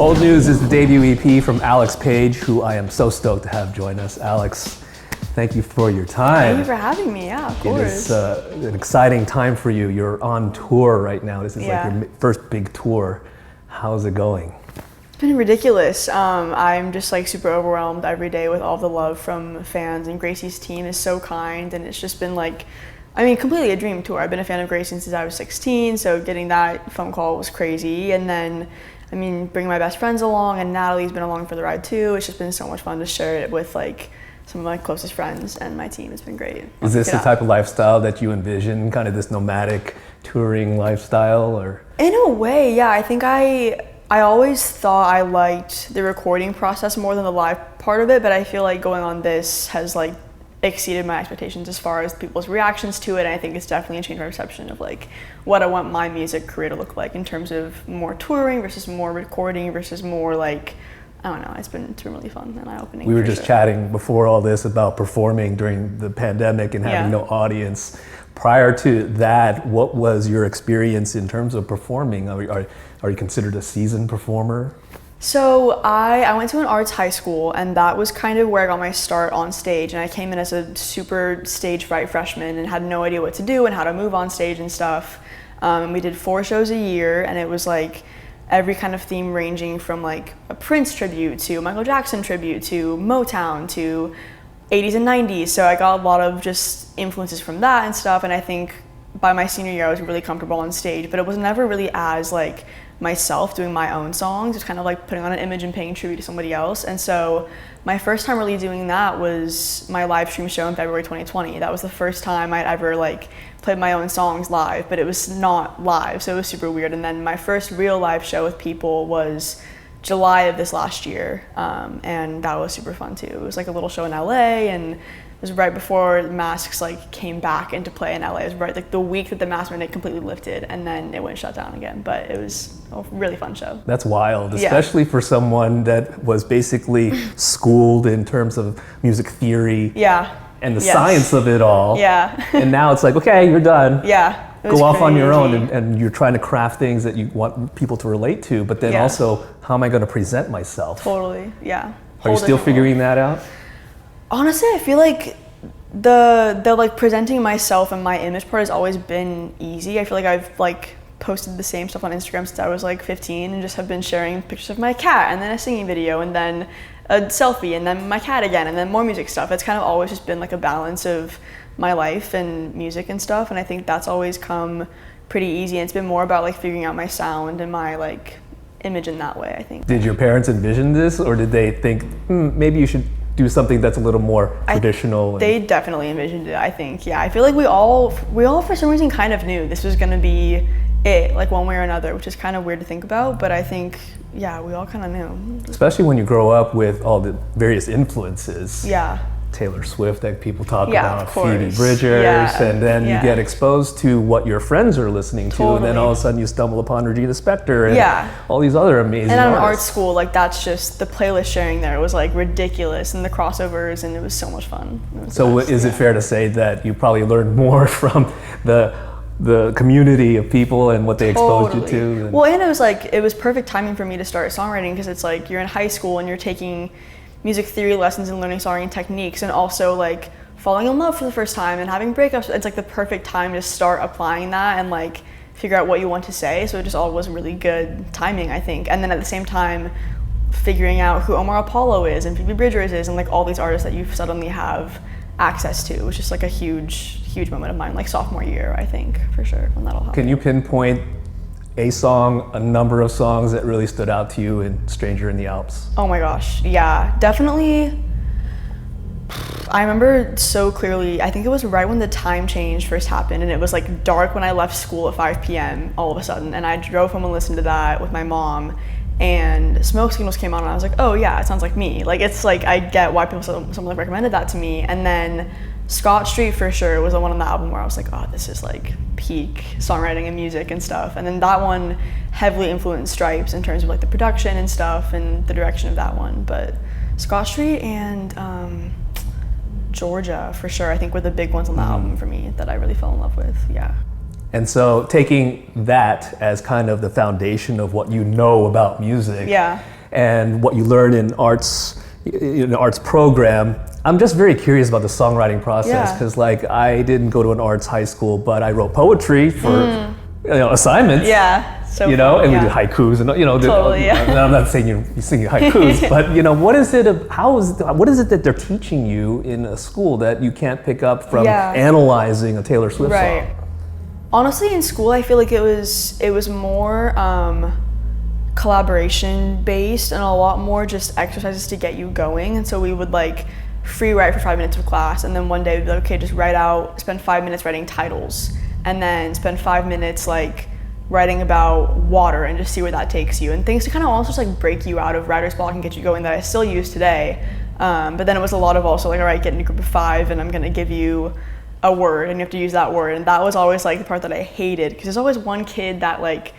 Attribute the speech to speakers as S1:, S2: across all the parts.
S1: Old News is the debut EP from Alix Page, who I am so stoked to have join us. Alix, thank you for your time.
S2: Thank you for having me, yeah, of course.
S1: It is an exciting time for you. You're on tour right now. This is like your first big tour. How's it going?
S2: It's been ridiculous. I'm just like super overwhelmed every day with all the love from fans, and Gracie's team is so kind, and it's just been like, I mean, completely a dream tour. I've been a fan of Gracie since I was 16, so getting that phone call was crazy. And then, I mean, bringing my best friends along, and Natalie's been along for the ride too. It's just been so much fun to share it with like some of my closest friends and my team. It's been great.
S1: Is this the type of lifestyle that you envision, kind of this nomadic touring lifestyle, or? In
S2: a way, yeah. I think I always thought I liked the recording process more than the live part of it, but I feel like going on this has like exceeded my expectations as far as people's reactions to it. And I think it's definitely changed my perception of like what I want my music career to look like in terms of more touring versus more recording versus more like, I don't know, it's been really fun and eye-opening.
S1: We were just chatting before all this about performing during the pandemic and having no audience. Prior to that, what was your experience in terms of performing? Are you considered a seasoned performer?
S2: So I went to an arts high school, and that was kind of where I got my start on stage. And I came in as a super stage fright freshman and had no idea what to do and how to move on stage and stuff. We did 4 shows a year, and it was like every kind of theme ranging from like a Prince tribute to a Michael Jackson tribute to Motown to 80s and 90s. So I got a lot of just influences from that and stuff. And I think by my senior year, I was really comfortable on stage, but it was never really as like myself doing my own songs. It's kind of like putting on an image and paying tribute to somebody else. And so my first time really doing that was my live stream show in February 2020. That was the first time I'd ever like played my own songs live, but it was not live, so it was super weird. And then my first real live show with people was July of this last year, and that was super fun too. It was like a little show in LA, and it was right before the masks like came back into play in LA. It was right like the week that the mask mandate completely lifted, and then it went shut down again. But it was a really fun show. That's wild,
S1: especially for someone that was basically schooled in terms of music theory. And the science of it all. And now it's like, okay, you're done. Go off on your own, and you're trying to craft things that you want people to relate to, but then also, how am I going to present myself?
S2: Totally,
S1: Are you still figuring that out?
S2: Honestly, I feel like the like presenting myself and my image part has always been easy. I feel like I've like posted the same stuff on Instagram since I was like 15, and just have been sharing pictures of my cat, and then a singing video, and then a selfie, and then my cat again, and then more music stuff. It's kind of always just been like a balance of my life and music and stuff, and I think that's always come pretty easy. And it's been more about like figuring out my sound and my like image in that way, I think.
S1: Did your parents envision this, or did they think maybe you should do something that's a little more traditional?
S2: They definitely envisioned it, I think. I feel like we all for some reason kind of knew this was going to be it, like one way or another, which is kind of weird to think about, but I think we all kind of knew.
S1: Especially when you grow up with all the various influences. Taylor Swift that people talk about, Phoebe Bridgers, and then you get exposed to what your friends are listening to, and then all of a sudden you stumble upon Regina Spektor and all these other amazing
S2: artists. And at
S1: an
S2: art school, like that's just the playlist sharing there was like ridiculous, and the crossovers, and it was so much fun.
S1: So is it fair to say that you probably learned more from the community of people and what they exposed you to?
S2: Well, and it was perfect timing for me to start songwriting, because it's like you're in high school and you're taking music theory lessons and learning songwriting techniques, and also like falling in love for the first time and having breakups. It's like the perfect time to start applying that and like figure out what you want to say. So it just all was really good timing, I think. And then at the same time, figuring out who Omar Apollo is and Phoebe Bridgers is, and like all these artists that you suddenly have access to, was just like a huge moment of mine, like sophomore year, I think, for sure, when that all happened.
S1: Can you pinpoint a song, a number of songs that really stood out to you in Stranger in the Alps?
S2: Oh my gosh, yeah, definitely. I remember so clearly, I think it was right when the time change first happened, and it was like dark when I left school at 5 p.m. all of a sudden, and I drove home and listened to that with my mom, and Smoke Signals came on, and I was like, oh yeah, it sounds like me. Like, it's like, I get why someone like recommended that to me. And then Scott Street for sure was the one on the album where I was like, oh, this is like peak songwriting and music and stuff. And then that one heavily influenced Stripes in terms of like the production and stuff and the direction of that one. But Scott Street and Georgia for sure, I think, were the big ones on the album for me that I really fell in love with.
S1: And so taking that as kind of the foundation of what you know about music and what you learn in an arts program, I'm just very curious about the songwriting process because like I didn't go to an arts high school, but I wrote poetry for assignments.
S2: So
S1: and we did haikus and
S2: totally,
S1: I'm not saying you're singing haikus, but what is it that they're teaching you in a school that you can't pick up from analyzing a Taylor Swift song?
S2: Honestly, in school, I feel like it was more collaboration based and a lot more just exercises to get you going. And so we would like free write for 5 minutes of class, and then one day we'd be like, okay, just spend 5 minutes writing titles, and then spend 5 minutes like writing about water and just see where that takes you, and things to kind of also just like break you out of writer's block and get you going that I still use today. But then it was a lot of also like, all right, get in a group of 5 and I'm gonna give you a word and you have to use that word, and that was always like the part that I hated because there's always one kid that like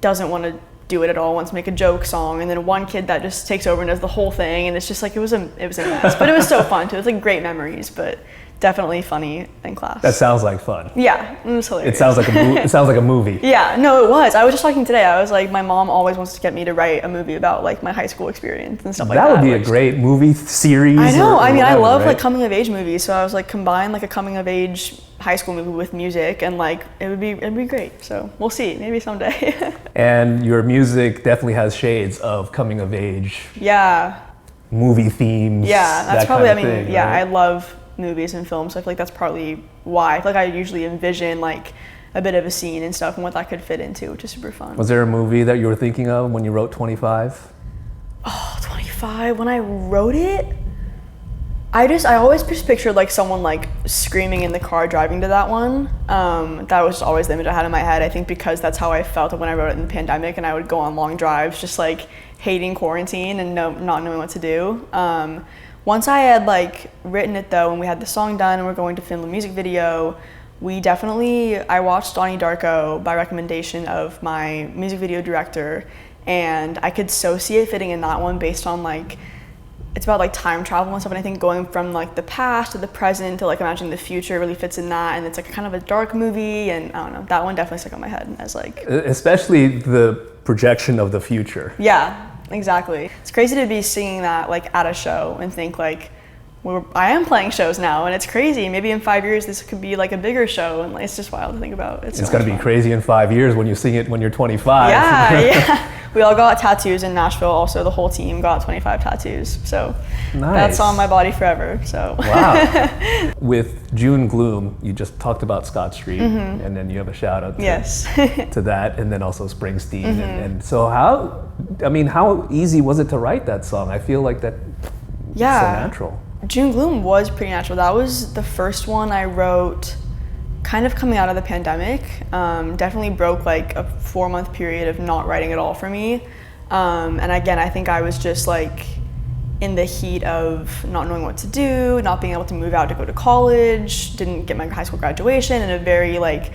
S2: doesn't want to do it at all, wants to make a joke song, and then one kid that just takes over and does the whole thing, and it's just like it was a mess, but it was so fun too. It was like great memories, but definitely funny in class.
S1: That sounds like fun.
S2: Yeah, it was hilarious.
S1: It sounds like a movie.
S2: Yeah, no, it was. I was just talking today. I was like, my mom always wants to get me to write a movie about like my high school experience and stuff like that.
S1: That would be a great movie series.
S2: I know. I mean, I love like coming of age movies, so I was like combine like a coming of age high school movie with music, and like it'd be great. So we'll see, maybe someday.
S1: And your music definitely has shades of coming of age.
S2: Yeah.
S1: Movie themes.
S2: Yeah, that's probably.
S1: Kind of thing, right?
S2: I love movies and films, so I feel like that's partly why. I feel like I usually envision like a bit of a scene and stuff and what that could fit into, which is super fun.
S1: Was there a movie that you were thinking of when you wrote 25?
S2: Oh, 25. When I wrote it, I always just pictured like someone like screaming in the car driving to that one. That was always the image I had in my head. I think because that's how I felt when I wrote it in the pandemic, and I would go on long drives just like hating quarantine and not knowing what to do. Once I had like written it though, and we had the song done and we're going to film the music video, I watched Donnie Darko by recommendation of my music video director, and I could so see it fitting in that one based on like, it's about like time travel and stuff, and I think going from like the past to the present to like imagining the future really fits in that, and it's like kind of a dark movie, and I don't know, that one definitely stuck on my head as like...
S1: Especially the projection of the future.
S2: Yeah. Exactly. It's crazy to be singing that like at a show and think like, I am playing shows now, and it's crazy. Maybe in 5 years this could be like a bigger show, and like, it's just wild to think about. It's
S1: going to be crazy in 5 years when you sing it when you're 25.
S2: Yeah. We all got tattoos in Nashville. Also, the whole team got 25 tattoos. So That's on my body forever. So
S1: wow. With June Gloom, you just talked about Scott Street, and then you have a shout out to that, and then also Springsteen. And so how easy was it to write that song? I feel like that so natural.
S2: June Gloom was pretty natural. That was the first one I wrote kind of coming out of the pandemic. Definitely broke like a 4-month period of not writing at all for me. And again, I think I was just like in the heat of not knowing what to do, not being able to move out to go to college, didn't get my high school graduation, and a very like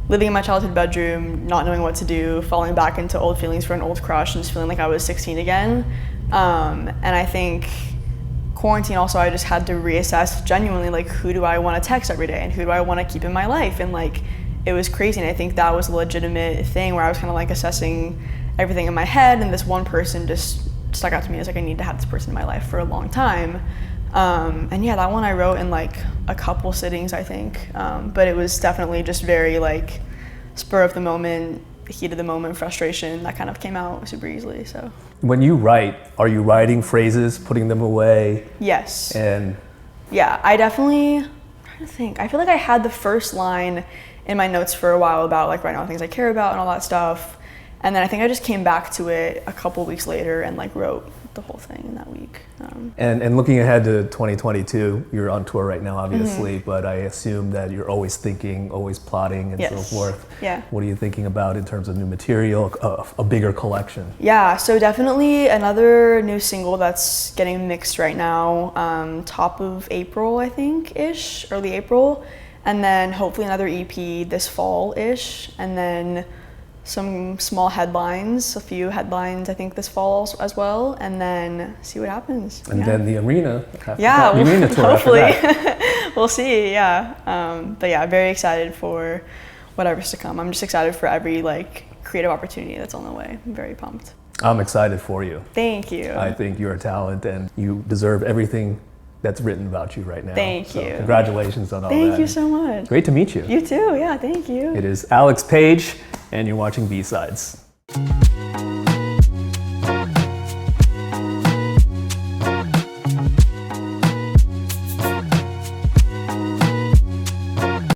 S2: living in my childhood bedroom, not knowing what to do, falling back into old feelings for an old crush, and just feeling like I was 16 again. And I think quarantine also, I just had to reassess genuinely like, who do I want to text every day and who do I want to keep in my life, and like it was crazy. And I think that was a legitimate thing where I was kind of like assessing everything in my head, and this one person just stuck out to me as like, I need to have this person in my life for a long time. And yeah, that one I wrote in like a couple sittings, I think, but it was definitely just very like spur of the moment, heat of the moment, frustration that kind of came out super easily. So
S1: when you write, are you writing phrases, putting them away?
S2: Yes.
S1: And
S2: yeah, I definitely, I'm trying to think, I feel like I had the first line in my notes for a while about like writing all the things I care about and all that stuff, and then I think I just came back to it a couple weeks later and like wrote the whole thing in that week.
S1: And looking ahead to 2022, you're on tour right now, obviously, but I assume that you're always thinking, always plotting, and so forth.
S2: Yeah.
S1: What are you thinking about in terms of new material, a bigger collection?
S2: Yeah, so definitely another new single that's getting mixed right now, top of April, I think-ish, early April, and then hopefully another EP this fall-ish, and then some small headlines, a few headlines I think this fall as well, and then see what happens.
S1: And then the arena.
S2: The
S1: arena tour
S2: hopefully.
S1: After that.
S2: We'll see, yeah. But yeah, very excited for whatever's to come. I'm just excited for every like creative opportunity that's on the way. I'm very pumped.
S1: I'm excited for you.
S2: Thank you.
S1: I think you're a talent and you deserve everything that's written about you right now.
S2: Thank you.
S1: Congratulations on all that.
S2: Thank you so much.
S1: Great to meet you.
S2: You too, yeah, thank you.
S1: It is Alix Page, and you're watching B-Sides.